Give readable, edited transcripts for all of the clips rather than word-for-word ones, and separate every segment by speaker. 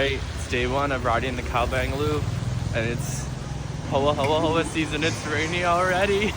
Speaker 1: Alright, it's day one of riding the Caubang Loop, and it's hoa hoa hoa season. It's rainy already.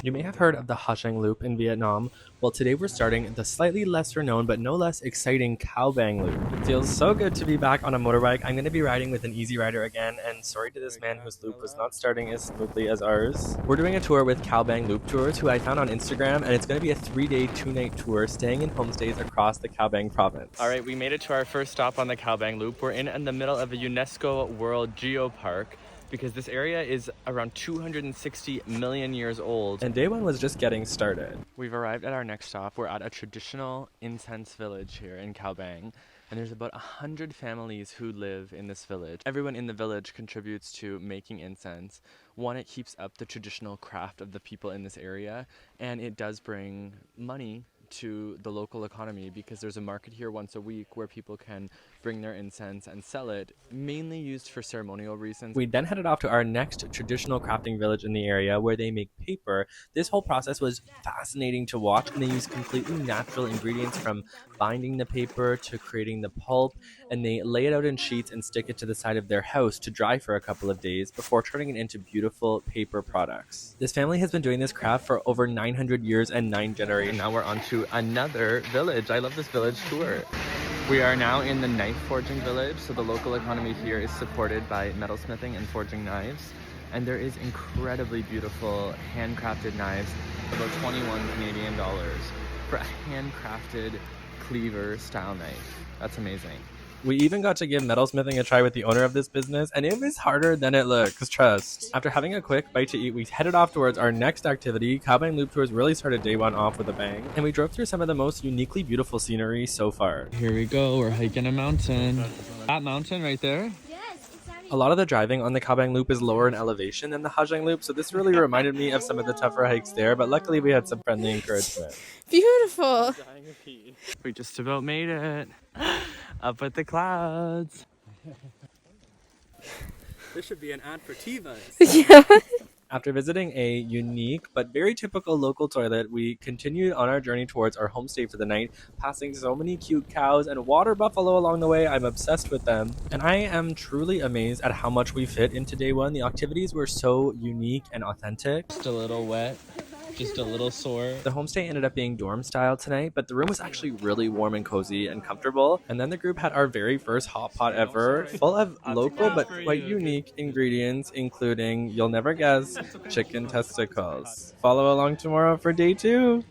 Speaker 1: You may have heard of the Giang Loop in Vietnam. Well, today we're starting the slightly lesser known but no less exciting Caubang Loop. It feels so good to be back on a motorbike. I'm going to be riding with an easy rider again, and sorry to this man whose loop was not starting as smoothly as ours. We're doing a tour with Caubang Loop Tours, who I found on Instagram, and it's going to be a 3-day, 2-night tour staying in homestays across the Caubang province. Alright, we made it to our first stop on the Caubang Loop. We're in the middle of a UNESCO World Geopark, because this area is around 260 million years old. And day one was just getting started. We've arrived at our next stop. We're at a traditional incense village here in Caubang. And there's about 100 families who live in this village. Everyone in the village contributes to making incense. One, it keeps up the traditional craft of the people in this area. And it does bring money to the local economy, because there's a market here once a week where people can bring their incense and sell it, mainly used for ceremonial reasons. We then headed off to our next traditional crafting village in the area where they make paper. This whole process was fascinating to watch, and they use completely natural ingredients, from binding the paper to creating the pulp, and they lay it out in sheets and stick it to the side of their house to dry for a couple of days before turning it into beautiful paper products. This family has been doing this craft for over 900 years and 9 generations. Now we're on to another village. I love this village tour. We are now in the knife forging village. So the local economy here is supported by metalsmithing and forging knives. And there is incredibly beautiful handcrafted knives, about 21 Canadian dollars for a handcrafted cleaver style knife. That's amazing. We even got to give metalsmithing a try with the owner of this business, and it was harder than it looks, trust. After having a quick bite to eat, we headed off towards our next activity. Caubang Loop Tours really started day one off with a bang, and we drove through some of the most uniquely beautiful scenery so far. Here we go, we're hiking a mountain. That mountain right there? A lot of the driving on the Caubang Loop is lower in elevation than the Giang Loop, so this really reminded me of some of the tougher hikes there, but luckily we had some friendly encouragement.
Speaker 2: Beautiful.
Speaker 1: We just about made it. Up at the clouds.
Speaker 3: This should be an ad for Tivas.
Speaker 2: Yeah.
Speaker 1: After visiting a unique but very typical local toilet, we continued on our journey towards our homestay for the night, passing so many cute cows and water buffalo along the way. I'm obsessed with them. And I am truly amazed at how much we fit into day one. The activities were so unique and authentic. Just a little wet. Just a little sore. The homestay ended up being dorm style tonight, but the room was actually really warm and cozy and comfortable. And then the group had our very first hot pot ever, full of local but quite unique ingredients, including, you'll never guess, chicken testicles. Follow along tomorrow for day 2.